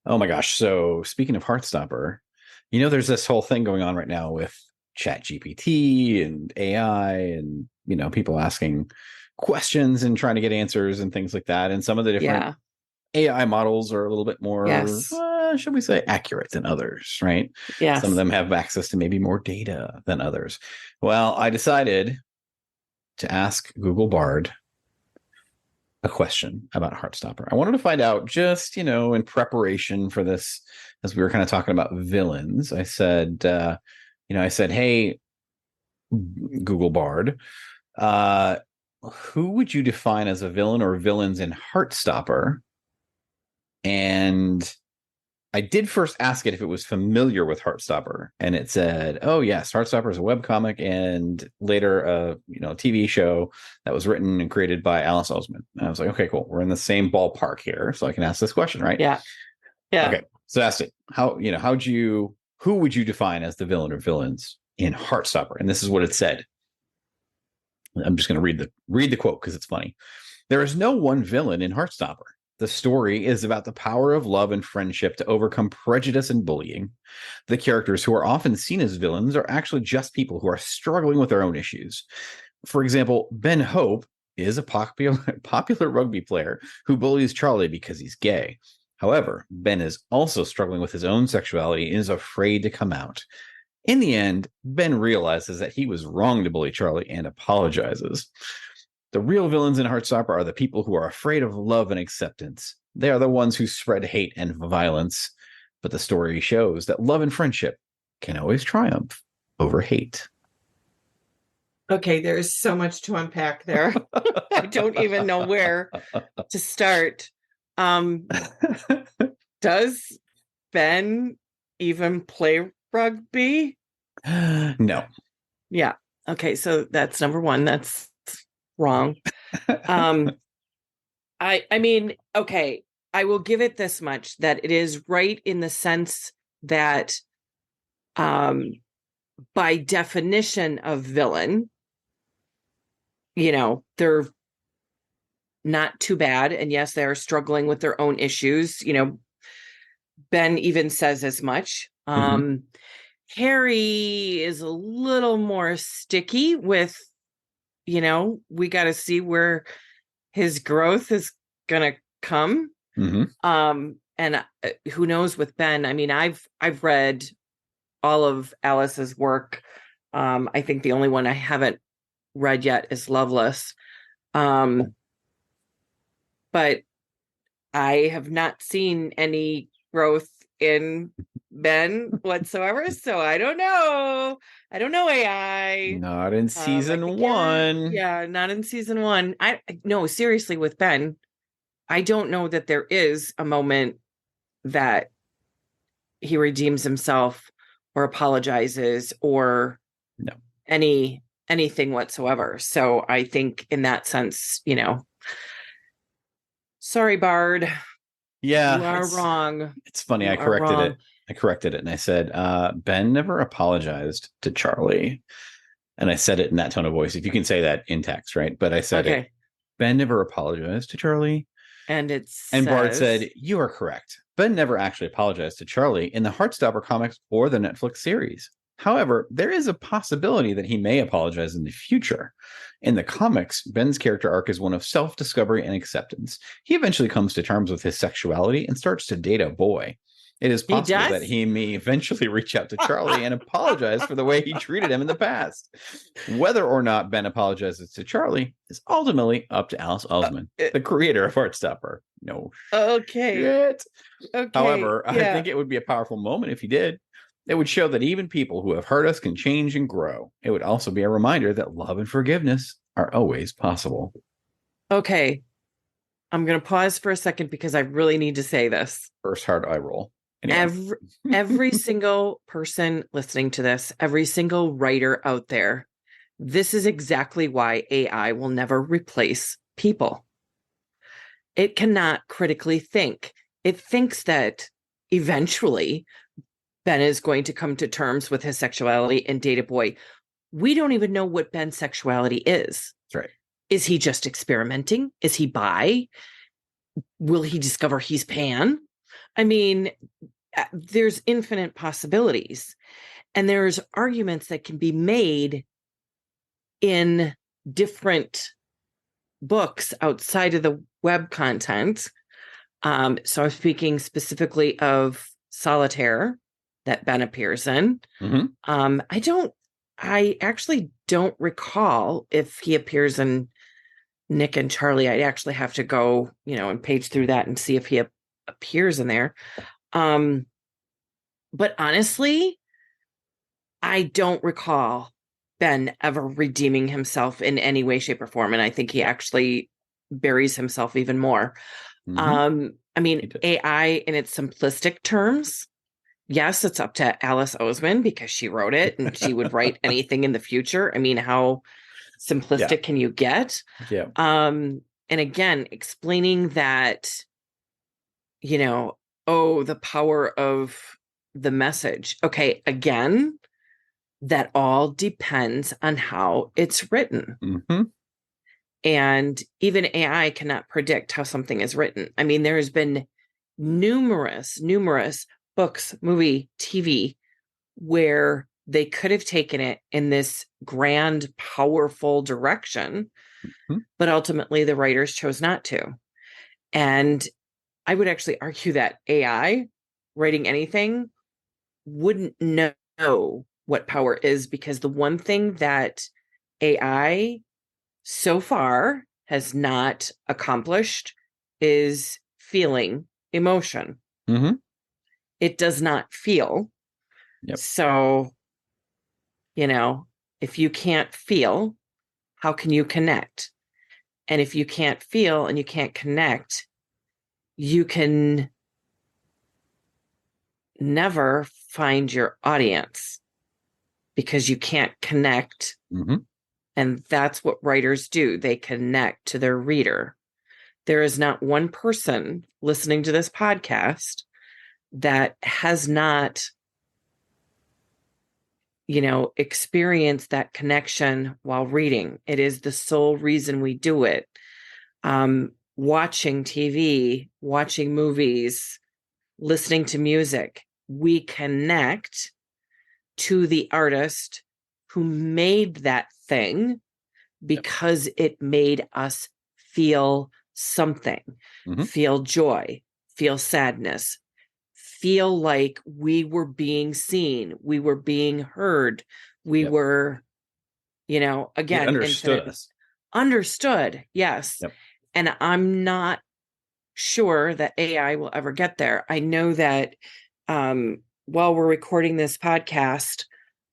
Oh my gosh. So speaking of Heartstopper, there's this whole thing going on right now with Chat GPT and AI and, people asking questions and trying to get answers and things like that. And some of the different Yeah. AI models are a little bit more, Yes. should we say, accurate than others, right? Some of Yes. them have access to maybe more data than others. Well, I decided to ask Google Bard a question about Heartstopper. I wanted to find out just, in preparation for this, as we were kind of talking about villains, I said, hey, Google Bard, uh, who would you define as a villain or villains in Heartstopper? And I did first ask it if it was familiar with Heartstopper, and it said, "Oh yes, Heartstopper is a webcomic and later a TV show that was written and created by Alice Oseman." And I was like, "Okay, cool. We're in the same ballpark here, so I can ask this question, right?" Yeah. Yeah. Okay, so that's it. Who would you define as the villain or villains in Heartstopper? And this is what it said. I'm just going to read the quote because it's funny. There is no one villain in Heartstopper. The story is about the power of love and friendship to overcome prejudice and bullying. The characters who are often seen as villains are actually just people who are struggling with their own issues. For example, Ben Hope is a popular rugby player who bullies Charlie because he's gay. However, Ben is also struggling with his own sexuality and is afraid to come out. In the end, Ben realizes that he was wrong to bully Charlie and apologizes. The real villains in Heartstopper are the people who are afraid of love and acceptance. They are the ones who spread hate and violence. But the story shows that love and friendship can always triumph over hate. Okay, there's so much to unpack there. I don't even know where to start. Does Ben even play rugby? No. Yeah. Okay, so that's number one. That's wrong. I mean, okay, I will give it this much, that it is right in the sense that by definition of villain, they're not too bad. And yes, they're struggling with their own issues. Ben even says as much. Harry is a little more sticky with, we got to see where his growth is going to come. And who knows with Ben? I mean, I've read all of Alice's work. I think the only one I haven't read yet is Loveless. But I have not seen any growth in Ben whatsoever. So I don't know. I don't know, AI. Not in season one. Yeah, not in season one. No, seriously, with Ben, I don't know that there is a moment that he redeems himself or apologizes or anything whatsoever. So I think in that sense, sorry, Bard. Yeah, you are wrong. It's funny. I corrected it and I said, Ben never apologized to Charlie. And I said it in that tone of voice. If you can say that in text, right? But I said it. Ben never apologized to Charlie. And Bard said, you are correct. Ben never actually apologized to Charlie in the Heartstopper comics or the Netflix series. However, there is a possibility that he may apologize in the future. In the comics, Ben's character arc is one of self-discovery and acceptance. He eventually comes to terms with his sexuality and starts to date a boy. It is possible that he may eventually reach out to Charlie and apologize for the way he treated him in the past. Whether or not Ben apologizes to Charlie is ultimately up to Alice Oseman, the creator of Heartstopper. No shit. Okay. However, I think it would be a powerful moment if he did. It would show that even people who have hurt us can change and grow. It would also be a reminder that love and forgiveness are always possible. Okay. I'm going to pause for a second because I really need to say this. First hard eye roll. Anyway. Every single person listening to this, every single writer out there, this is exactly why AI will never replace people. It cannot critically think. It thinks that eventually Ben is going to come to terms with his sexuality and date a boy. We don't even know what Ben's sexuality is. That's right. Is he just experimenting? Is he bi? Will he discover he's pan? I mean, there's infinite possibilities, and there's arguments that can be made in different books outside of the web content. So I'm speaking specifically of Solitaire that Ben appears in. I actually don't recall if he appears in Nick and Charlie. I'd actually have to go, and page through that and see if he appears in there. But honestly, I don't recall Ben ever redeeming himself in any way, shape, or form. And I think he actually buries himself even more. I mean, AI in its simplistic terms, yes, it's up to Alice Oseman because she wrote it and she would write anything in the future. I mean, how simplistic can you get? Yeah. And again, explaining that, the power of the message. Okay, again, that all depends on how it's written. And even AI cannot predict how something is written. I mean, there has been numerous books, movie, TV, where they could have taken it in this grand, powerful direction, but ultimately the writers chose not to. And I would actually argue that AI writing anything wouldn't know what power is, because the one thing that AI so far has not accomplished is feeling emotion. It does not feel. So, if you can't feel, how can you connect? And if you can't feel and you can't connect, you can never find your audience because you can't connect. And that's what writers do. They connect to their reader. There is not one person listening to this podcast that has not, experienced that connection while reading. It is the sole reason we do it. Watching TV, watching movies, listening to music, we connect to the artist who made that thing because it made us feel something, feel joy, feel sadness, feel like we were being seen, we were being heard, we were, again, understood. Yes. And I'm not sure that AI will ever get there. I know that while we're recording this podcast,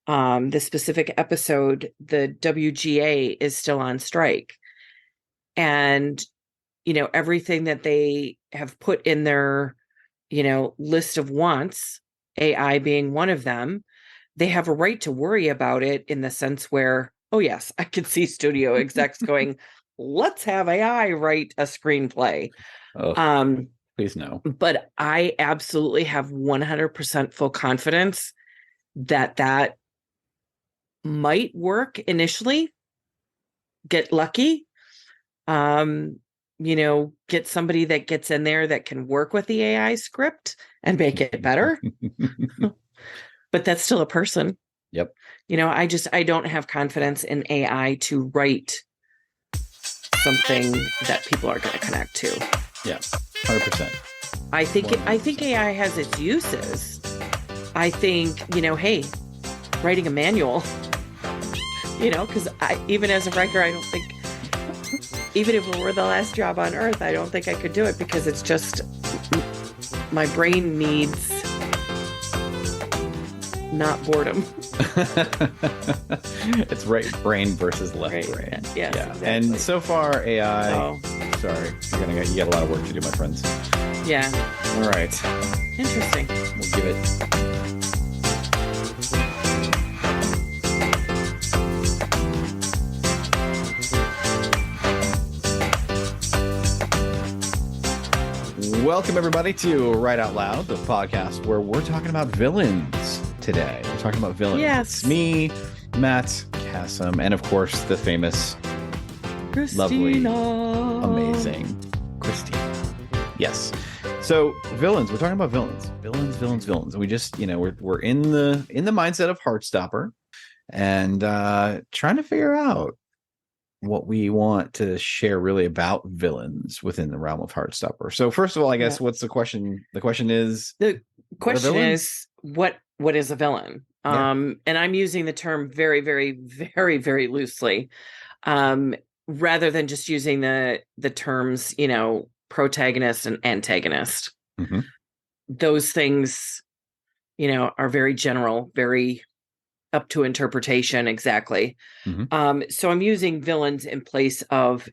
this specific episode, the WGA is still on strike. And, everything that they have put in their, list of wants, AI being one of them, they have a right to worry about it in the sense where, oh, yes, I could see studio execs going, let's have AI write a screenplay. Please no. But I absolutely have 100% full confidence that might work initially. Get lucky. Get somebody that gets in there that can work with the AI script and make it better. But that's still a person. I don't have confidence in AI to write something that people are going to connect to. 100%. I think AI has its uses. I think, hey, writing a manual, because even as a writer, I don't think, even if it were the last job on earth, I don't think I could do it, because it's just, my brain needs not boredom. It's right brain versus left brain. Yes, exactly. And so far, AI. Sorry, you got a lot of work to do, my friends. Yeah. All right. Interesting. We'll give it. Welcome, everybody, to Write Out Loud, the podcast where we're talking about villains today. We're talking about villains. Yes. It's me, Matt Kassem, and of course, the famous, Christina. lovely, amazing Christine. Yes. So villains, we're talking about villains. We just, we're in the mindset of Heartstopper and trying to figure out what we want to share really about villains within the realm of Heartstopper. So first of all, I guess what's the question? The question is what is a villain? And I'm using the term very, very, very, very loosely. Rather than just using the terms, protagonist and antagonist. Mm-hmm. Those things, are very general, very up to interpretation. Exactly. Mm-hmm. So I'm using villains in place of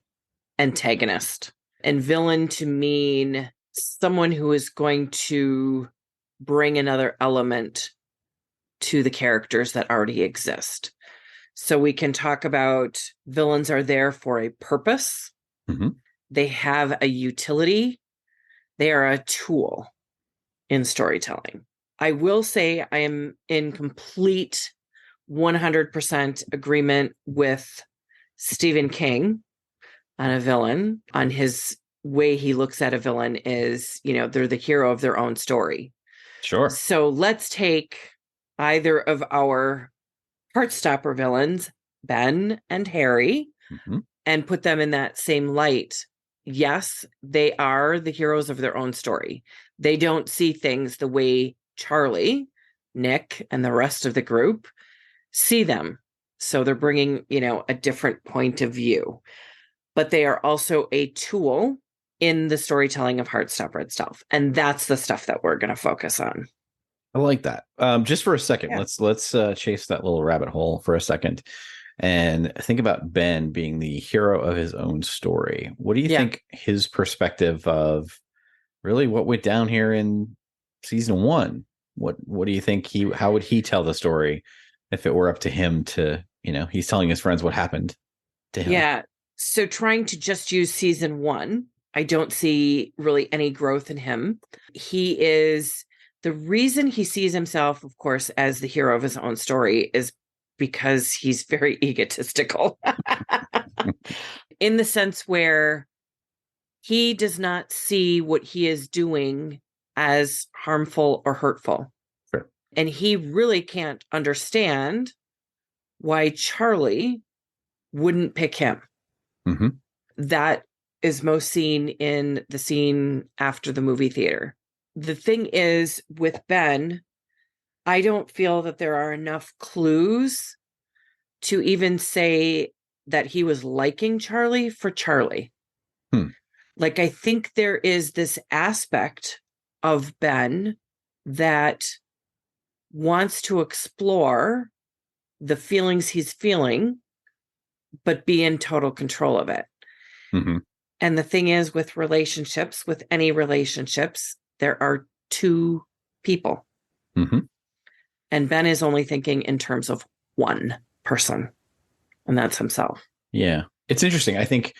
antagonist, and villain to mean someone who is going to bring another element to the characters that already exist. So we can talk about villains are there for a purpose. Mm-hmm. They have a utility. They are a tool in storytelling. I will say I am in complete 100% agreement with Stephen King on a villain, on his way he looks at a villain is, they're the hero of their own story. Sure. So let's take either of our Heartstopper villains, Ben and Harry, Mm-hmm. and put them in that same light. Yes, they are the heroes of their own story. They don't see things the way Charlie, Nick, and the rest of the group see them. So they're bringing, a different point of view. But they are also a tool in the storytelling of Heartstopper itself. And that's the stuff that we're going to focus on. I like that. Just for a second, let's chase that little rabbit hole for a second and think about Ben being the hero of his own story. What do you think his perspective of really what went down here in season 1? What do you think how would he tell the story if it were up to him to, he's telling his friends what happened to him? Yeah. So trying to just use season 1, I don't see really any growth in him. He is the reason he sees himself, of course, as the hero of his own story is because he's very egotistical in the sense where he does not see what he is doing as harmful or hurtful. Sure. And he really can't understand why Charlie wouldn't pick him. Mm-hmm. That is most seen in the scene after the movie theater. The thing is, with Ben, I don't feel that there are enough clues to even say that he was liking Charlie for Charlie. Like, I think there is this aspect of Ben that wants to explore the feelings he's feeling, but be in total control of it. Mm-hmm. And the thing is, with relationships, with any relationships, there are two people. Mm-hmm. And Ben is only thinking in terms of one person, and that's himself. Yeah. It's interesting. I think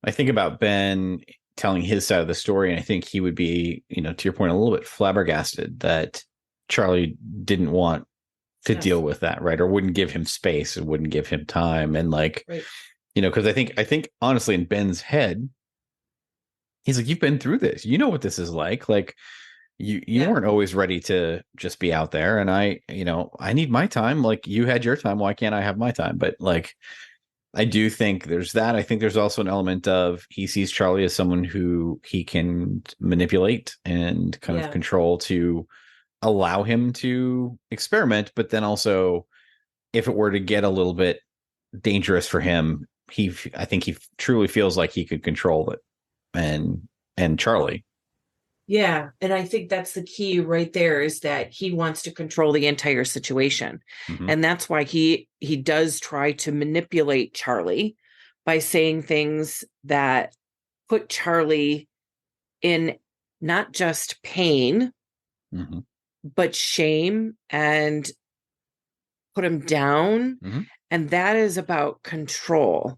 about Ben telling his side of the story, and I think he would be, to your point, a little bit flabbergasted that Charlie didn't want to deal with that, right? Or wouldn't give him space and wouldn't give him time. And because I think honestly, in Ben's head, he's like, you've been through this. You know what this is like. Like you weren't always ready to just be out there. And I need my time. Like you had your time. Why can't I have my time? But I do think there's that. I think there's also an element of he sees Charlie as someone who he can manipulate and kind of control to allow him to experiment. But then also, if it were to get a little bit dangerous for him, I think he truly feels like he could control it. And Charlie. Yeah. And I think that's the key right there, is that he wants to control the entire situation. Mm-hmm. And that's why he does try to manipulate Charlie by saying things that put Charlie in not just pain, mm-hmm. but shame, and put him down. Mm-hmm. And that is about control.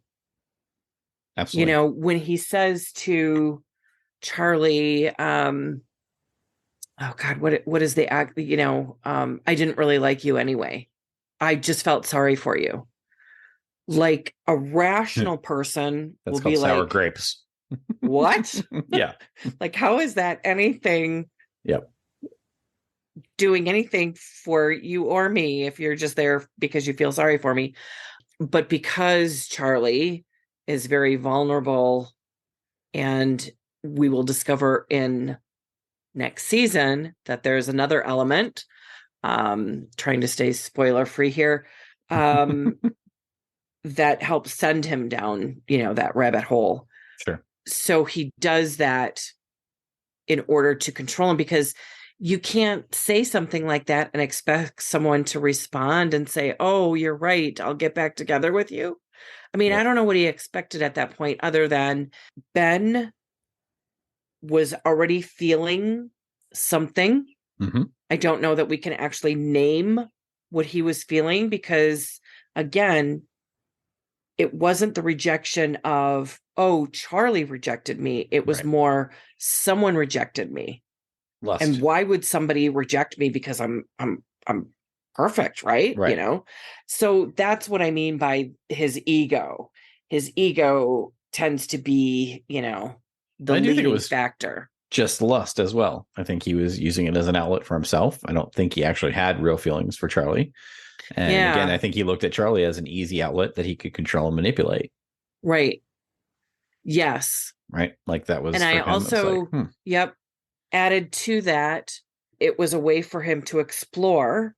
Absolutely. When he says to Charlie, oh God, what is the act? I didn't really like you anyway. I just felt sorry for you. Like a rational person That's will called be sour like, grapes. What? Yeah. Like, how is that anything Yep. doing anything for you or me if you're just there because you feel sorry for me? But because Charlie is very vulnerable, and we will discover in next season that there's another element, trying to stay spoiler free here, that helps send him down, that rabbit hole. Sure. So he does that in order to control him, because you can't say something like that and expect someone to respond and say, oh, you're right, I'll get back together with you. I mean, Yep. I don't know what he expected at that point, other than Ben was already feeling something. Mm-hmm. I don't know that we can actually name what he was feeling, because, again, it wasn't the rejection of, oh, Charlie rejected me. It was Right. more, someone rejected me. Lust. And why would somebody reject me? Because I'm perfect, right? Right. So that's what I mean by his ego. His ego tends to be, the I do think it leading was factor. just lust as well. I think he was using it as an outlet for himself. I don't think he actually had real feelings for Charlie. And again, I think he looked at Charlie as an easy outlet that he could control and manipulate. Right. Yes. Right. Like that was And for I him. also, Like, added to that, it was a way for him to explore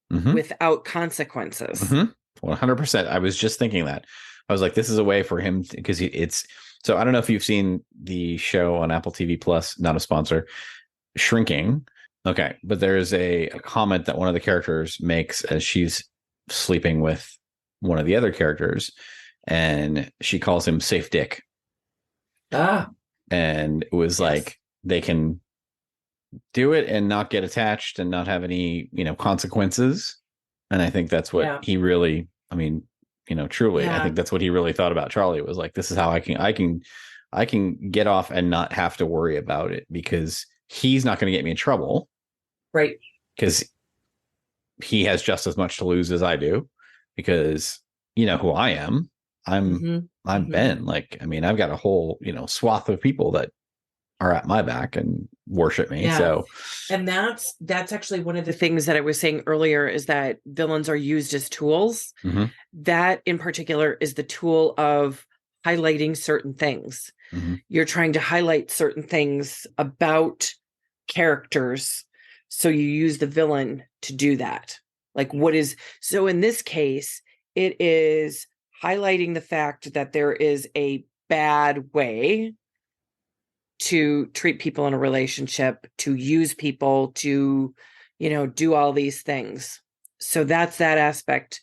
without consequences. 100%. I was just thinking that. I was like, this is a way for him, because it's so I don't know if you've seen the show on Apple TV Plus, not a sponsor, Shrinking. Okay. But there's a comment that one of the characters makes as she's sleeping with one of the other characters, and she calls him Safe Dick. And it was like, they can do it and not get attached and not have any, consequences. And I think that's what he really, I mean, truly, I think that's what he really thought about Charlie. It was like, this is how I can get off and not have to worry about it, because he's not going to get me in trouble. Right. Because he has just as much to lose as I do, because you know who I am. I'm Ben. Like, I mean, I've got a whole, swath of people that are at my back and worship me. Yeah. So, and that's actually one of the things that I was saying earlier, is that villains are used as tools. That in particular is the tool of highlighting certain things. You're trying to highlight certain things about characters, so you use the villain to do that. Like, so in this case, it is highlighting the fact that there is a bad way to treat people in a relationship, to use people, to, do all these things. So that's that aspect.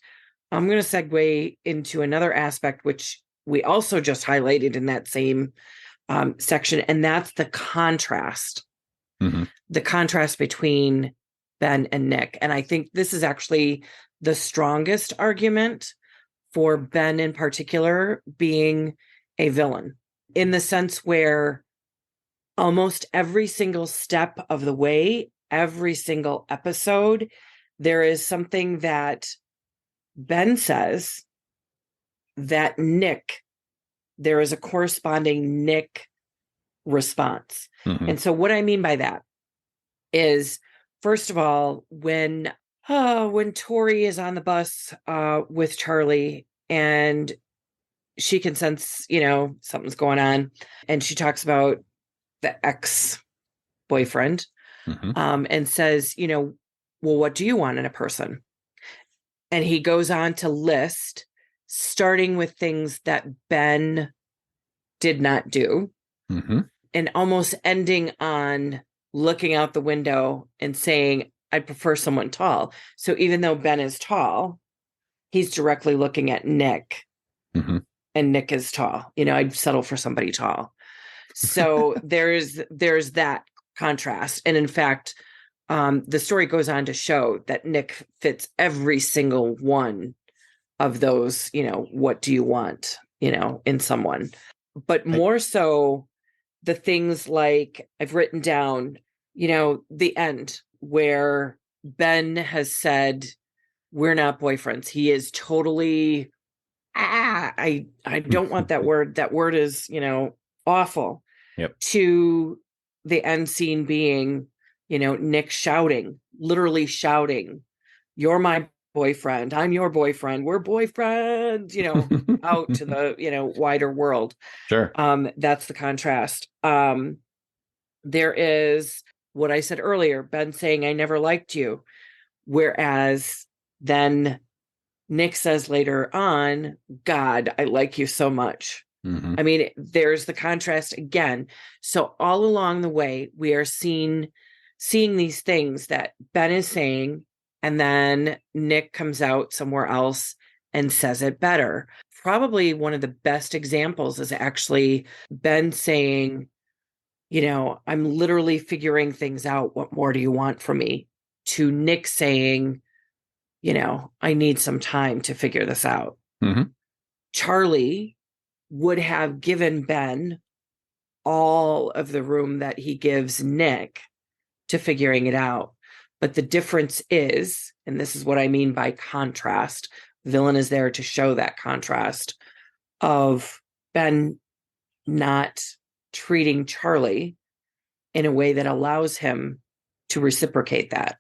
I'm going to segue into another aspect, which we also just highlighted in that same section, and that's the contrast. The contrast between Ben and Nick. And I think this is actually the strongest argument for Ben in particular being a villain, in the sense where almost every single step of the way, every single episode, there is something that Ben says that there is a corresponding Nick response. And so what I mean by that is, first of all, when Tori is on the bus with Charlie, and she can sense, something's going on, and she talks about the ex-boyfriend, and says, well, what do you want in a person? And he goes on to list, starting with things that Ben did not do, and almost ending on looking out the window and saying, I'd prefer someone tall. So even though Ben is tall, he's directly looking at Nick, and Nick is tall. I'd settle for somebody tall. So there's that contrast. And in fact, the story goes on to show that Nick fits every single one of those, what do you want, in someone. But more so, the things like I've written down, the end where Ben has said, we're not boyfriends. He is totally, I don't want that word. That word is, awful. Yep. To the end scene being, Nick shouting, literally shouting, "You're my boyfriend. I'm your boyfriend. We're boyfriends," out to the, wider world. Sure. That's the contrast. There is what I said earlier, Ben saying, "I never liked you." Whereas then Nick says later on, "God, I like you so much." Mm-hmm. I mean, there's the contrast again. So all along the way, we are seeing these things that Ben is saying, and then Nick comes out somewhere else and says it better. Probably one of the best examples is actually Ben saying, "I'm literally figuring things out. What more do you want from me?" To Nick saying, "I need some time to figure this out." Mm-hmm. Charlie would have given Ben all of the room that he gives Nick to figuring it out. But the difference is, and this is what I mean by contrast, villain is there to show that contrast of Ben not treating Charlie in a way that allows him to reciprocate that,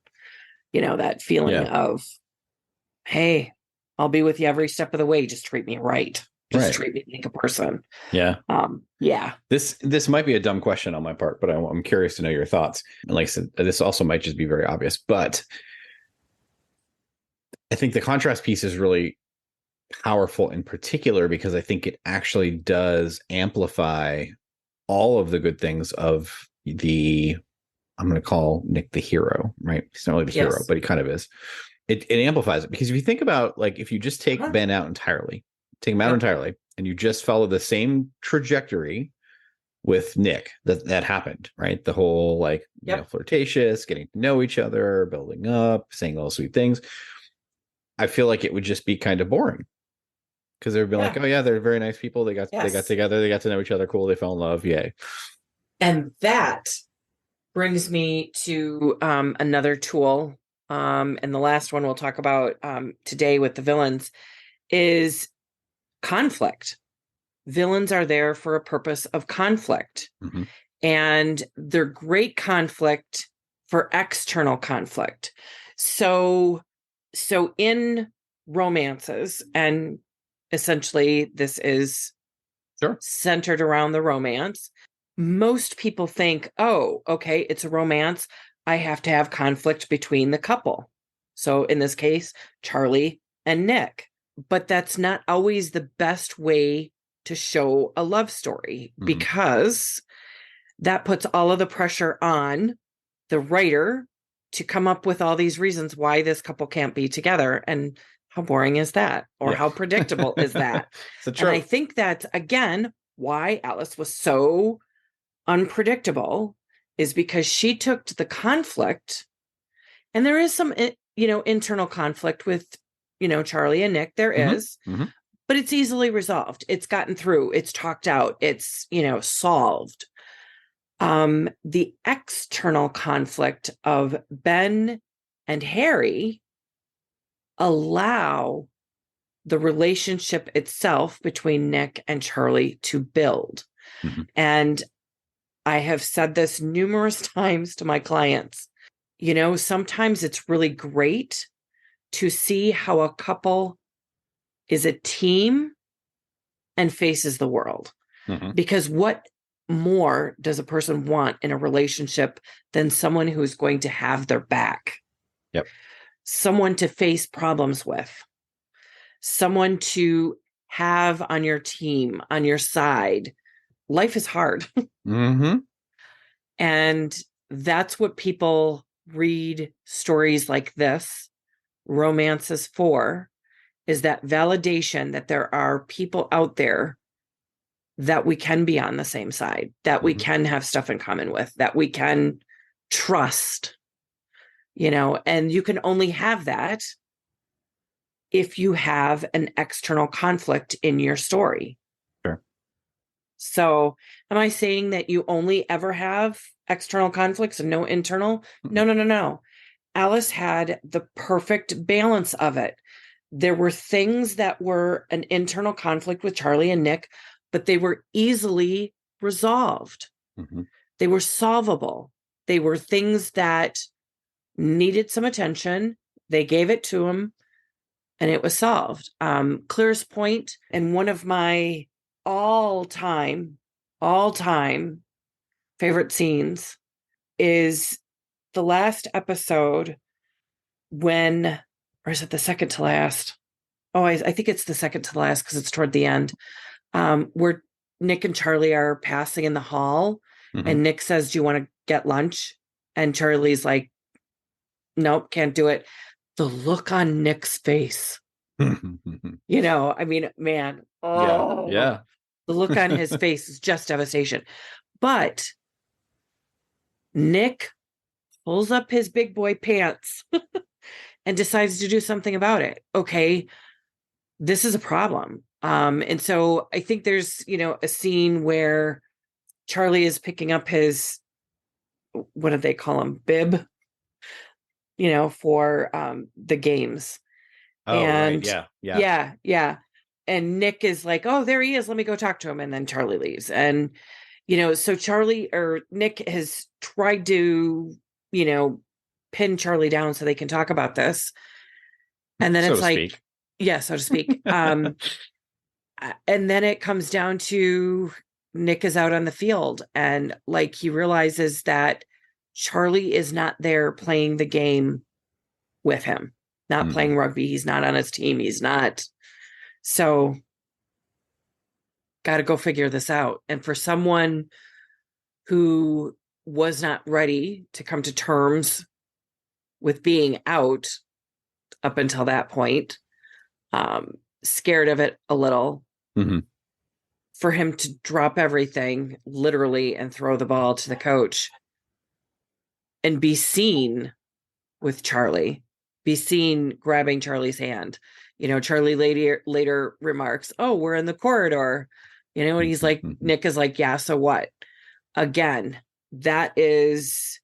that feeling of, "Hey, I'll be with you every step of the way. Just treat me right. Just treat me like a person." Yeah. Yeah. This might be a dumb question on my part, but I'm curious to know your thoughts. And like I said, this also might just be very obvious, but I think the contrast piece is really powerful in particular because I think it actually does amplify all of the good things of I'm going to call Nick the hero, right? He's not really the hero, but he kind of is. It amplifies it because if you think about, like, if you just take Ben out entirely, and you just follow the same trajectory with Nick that happened, right? The whole flirtatious, getting to know each other, building up, saying all sweet things. I feel like it would just be kind of boring because they'd be like, "Oh yeah, they're very nice people. They got together, they got to know each other, cool, they fell in love, yay." And that brings me to another tool. And the last one we'll talk about today with the villains is conflict. Villains are there for a purpose of conflict. Mm-hmm. And they're great conflict for external conflict. So in romances, and essentially this is centered around the romance, most people think, "Oh, okay, it's a romance. I have to have conflict between the couple." So in this case, Charlie and Nick. But that's not always the best way to show a love story, because that puts all of the pressure on the writer to come up with all these reasons why this couple can't be together. And how boring is that? Or how predictable is that? And I think that's, again, why Alice was so unpredictable, is because she took the conflict, and there is some, internal conflict with, Charlie and Nick. There is, but it's easily resolved. It's gotten through. It's talked out. It's, solved. The external conflict of Ben and Harry allow the relationship itself between Nick and Charlie to build. And I have said this numerous times to my clients. Sometimes it's really great to see how a couple is a team and faces the world. Because what more does a person want in a relationship than someone who's going to have their back? Someone to face problems with, someone to have on your team, on your side. Life is hard. And that's what people read stories like this, romances, for, is that validation that there are people out there that we can be on the same side, that we can have stuff in common with, that we can trust, and you can only have that if you have an external conflict in your story. So am I saying that you only ever have external conflicts and no internal? No. Alice had the perfect balance of it. There were things that were an internal conflict with Charlie and Nick, but they were easily resolved. Mm-hmm. They were solvable. They were things that needed some attention. They gave it to him and it was solved. Clearest point, and one of my all-time favorite scenes is the last episode when, or is it the second to last? Oh, I think it's the second to last because it's toward the end, where Nick and Charlie are passing in the hall, and Nick says, "Do you want to get lunch?" And Charlie's like, "Nope, can't do it." The look on Nick's face, you know, I mean, man, Yeah. the look on his face is just devastation. But Nick pulls up his big boy pants and decides to do something about it. Okay, this is a problem. And so I think there's, you know, a scene where Charlie is picking up his, what do they call him? Bib, you know, for the games. Oh, And right. Yeah. yeah. And Nick is like, "Oh, there he is. Let me go talk to him." And then Charlie leaves. And, you know, so Nick has tried to, you know, pin Charlie down so they can talk about this. And then So it's to like, speak. yeah, so to speak. And then it comes down to Nick is out on the field and like he realizes that Charlie is not there playing the game with him, not playing rugby. He's not on his team. He's not. So got to go figure this out. And for someone who was not ready to come to terms with being out up until that point, scared of it a little, for him to drop everything literally and throw the ball to the coach and be seen with Charlie, be seen grabbing Charlie's hand. You know, Charlie later remarks, "Oh, we're in the corridor," you know, and he's like, Nick is like, "Yeah, so what?" Again, that is,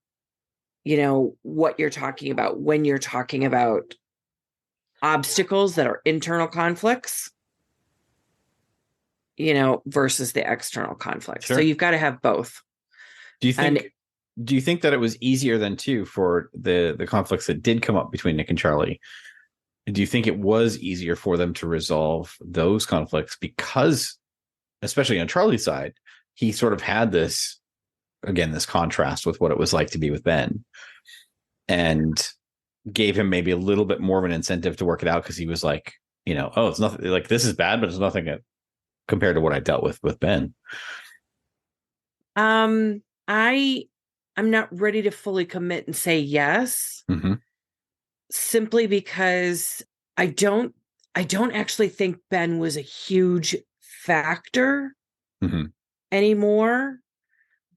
you know, what you're talking about when you're talking about obstacles that are internal conflicts, you know, versus the external conflicts. Sure. So you've got to have both. Do you think that it was easier than too for the conflicts that did come up between Nick and Charlie? Do you think it was easier for them to resolve those conflicts because, especially on Charlie's side, he sort of had this contrast with what it was like to be with Ben, and gave him maybe a little bit more of an incentive to work it out because he was like, you know, oh, it's nothing, like this is bad, but it's nothing compared to what I dealt with Ben. I'm not ready to fully commit and say yes, simply because I don't actually think Ben was a huge factor anymore,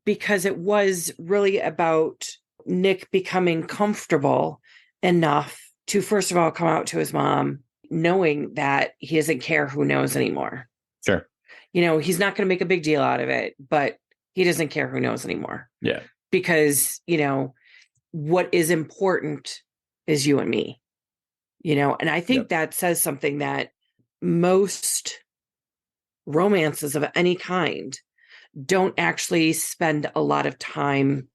because it was really about Nick becoming comfortable enough to, first of all, come out to his mom, knowing that he doesn't care who knows anymore. Sure. You know, he's not going to make a big deal out of it, but he doesn't care who knows anymore. Yeah. Because, you know, what is important is you and me, you know, and I think that says something that most romances of any kind don't actually spend a lot of time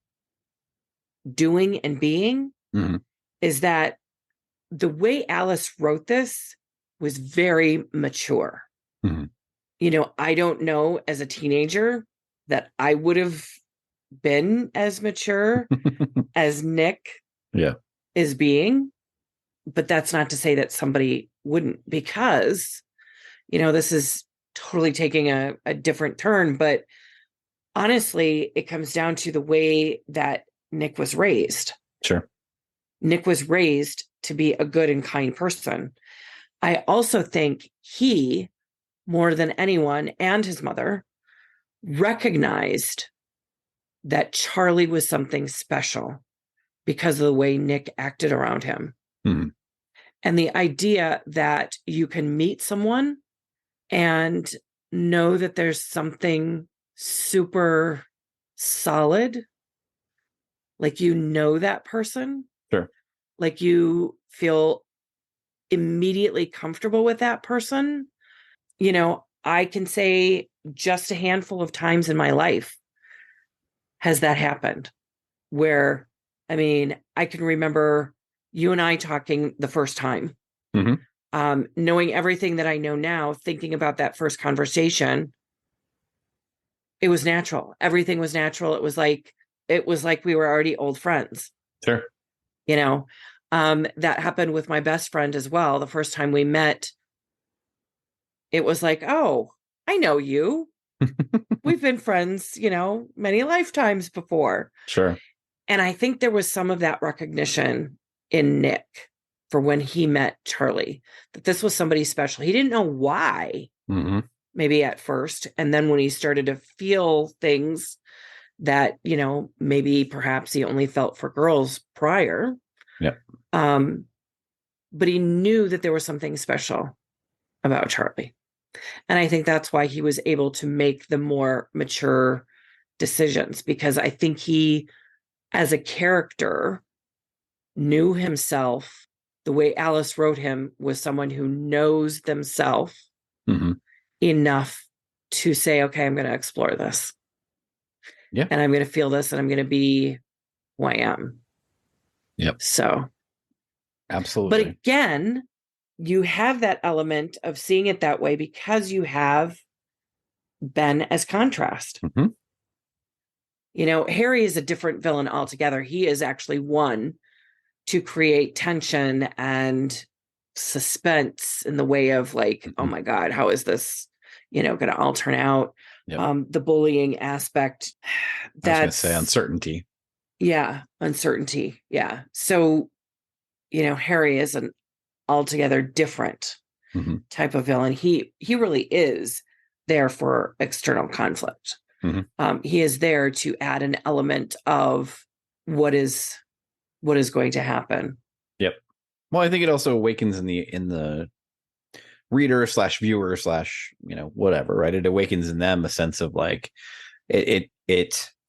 doing and being, is that the way Alice wrote this was very mature. You know, I don't know as a teenager that I would have been as mature as Nick is being, but that's not to say that somebody wouldn't, because, you know, this is totally taking a different turn, but honestly, it comes down to the way that Nick was raised. Sure. Nick was raised to be a good and kind person. I also think he, more than anyone, and his mother, recognized that Charlie was something special because of the way Nick acted around him. And the idea that you can meet someone and know that there's something super solid, like, you know, that person, Sure. like you feel immediately comfortable with that person. You know, I can say just a handful of times in my life has that happened, where, I mean, I can remember you and I talking the first time, knowing everything that I know now, thinking about that first conversation. It was natural. Everything was natural. It was like we were already old friends. Sure. You know, that happened with my best friend as well. The first time we met, it was like, oh, I know you. We've been friends, you know, many lifetimes before. Sure. And I think there was some of that recognition in Nick for when he met Charlie, that this was somebody special. He didn't know why, maybe at first. And then when he started to feel things that, you know, maybe perhaps he only felt for girls prior. Yep. But he knew that there was something special about Charlie. And I think that's why he was able to make the more mature decisions, because I think he, as a character, knew himself. The way Alice wrote him was someone who knows themselves enough to say, okay, I'm going to explore this. Yeah. And I'm going to feel this, and I'm going to be who I am. Yep. So. Absolutely. But again, you have that element of seeing it that way because you have Ben as contrast. You know, Harry is a different villain altogether. He is actually one to create tension and suspense in the way of like, oh my God, how is this, you know, going to all turn out? Yep. The bullying aspect. That's, I was going to say uncertainty. Yeah. Uncertainty. Yeah. So, you know, Harry is an altogether different type of villain. He really is there for external conflict. He is there to add an element of what is going to happen. Yep. Well, I think it also awakens in the reader / viewer / you know, whatever, right? It awakens in them a sense of like it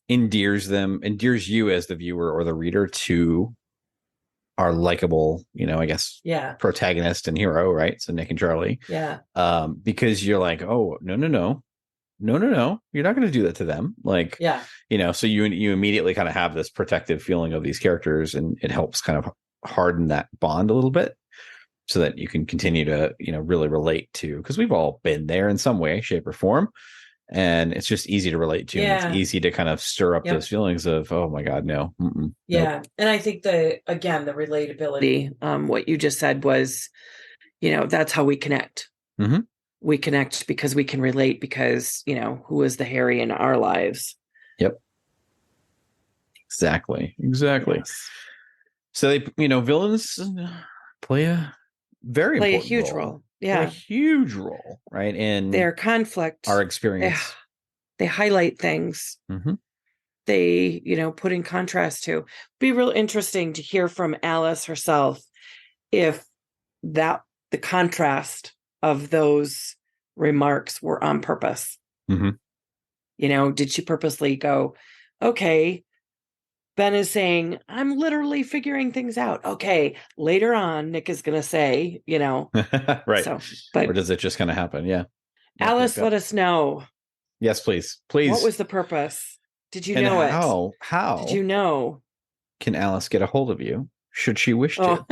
endears you as the viewer or the reader to our likable, you know, I guess, protagonist and hero, right? So Nick and Charlie. Yeah. Because you're like, oh, no, you're not going to do that to them. Like, you know, so you immediately kind of have this protective feeling of these characters, and it helps kind of harden that bond a little bit so that you can continue to, you know, really relate to, because we've all been there in some way, shape, or form. And it's just easy to relate to. And it's easy to kind of stir up those feelings of, oh my God, no. Nope. And I think the relatability, what you just said was, you know, that's how we connect. We connect because we can relate, because, you know, who is the Harry in our lives? Yep. Exactly. Yes. So they, you know, villains play a huge role. Yeah. Play a huge role, right? In their conflict, our experience. They highlight things. They, you know, put in contrast to. Be real interesting to hear from Alice herself if the contrast of those remarks were on purpose. You know, did she purposely go, okay, Ben is saying, I'm literally figuring things out. Okay, later on, Nick is going to say, you know. Right. So, but or does it just kind of happen? Yeah. Alice, let us know. Yes, please. What was the purpose? Did you know it? How? Did you know? Can Alice get a hold of you should she wish to?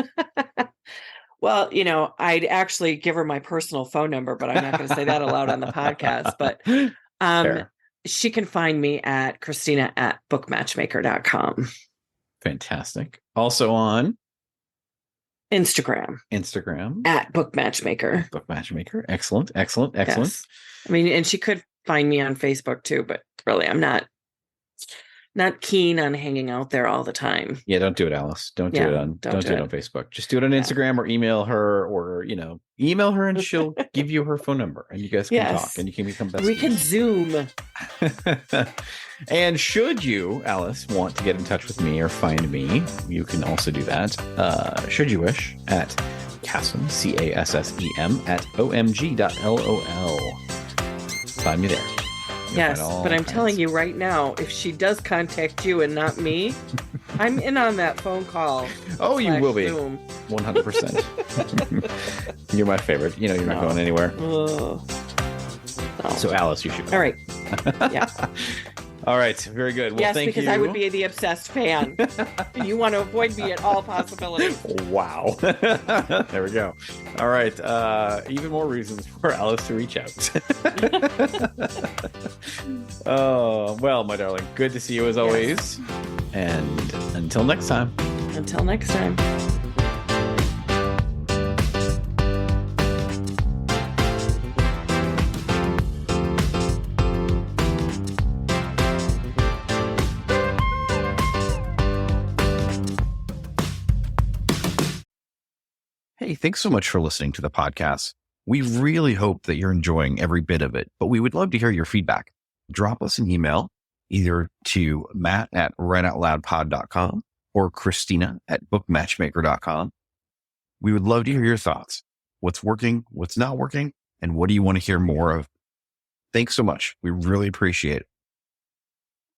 Well, you know, I'd actually give her my personal phone number, but I'm not going to say that aloud on the podcast. But she can find me at Christina@bookmatchmaker.com. Fantastic. Also on Instagram at bookmatchmaker. Bookmatchmaker. Excellent. Yes. I mean, and she could find me on Facebook too, but really, I'm not keen on hanging out there all the time. Yeah, don't do it, Alice. Don't do it on Facebook. Just do it on Instagram, or email her, or, you know, email her and she'll give you her phone number and you guys can talk and you can become besties. We can Zoom. And should you, Alice, want to get in touch with me or find me, you can also do that. Should you wish, at Cassem, CASSEM @omg.lol. Find me there. Yes, but I'm telling you right now, if she does contact you and not me, I'm in on that phone call. Oh, you will be. Zoom. 100%. You're my favorite. You know, you're not going anywhere. So Alice, you should go. All right. Yeah. All right. Very good. Well, Yes, thank because you. I would be the obsessed fan. You want to avoid me at all possibilities. Wow. There we go. All right. Even more reasons for Alice to reach out. Oh, well, my darling, good to see you as always. And until next time. Until next time. Hey, thanks so much for listening to the podcast. We really hope that you're enjoying every bit of it, but we would love to hear your feedback. Drop us an email either to matt@writeoutloudpod.com or christina@bookmatchmaker.com. We would love to hear your thoughts. What's working, what's not working, and what do you want to hear more of? Thanks so much. We really appreciate it.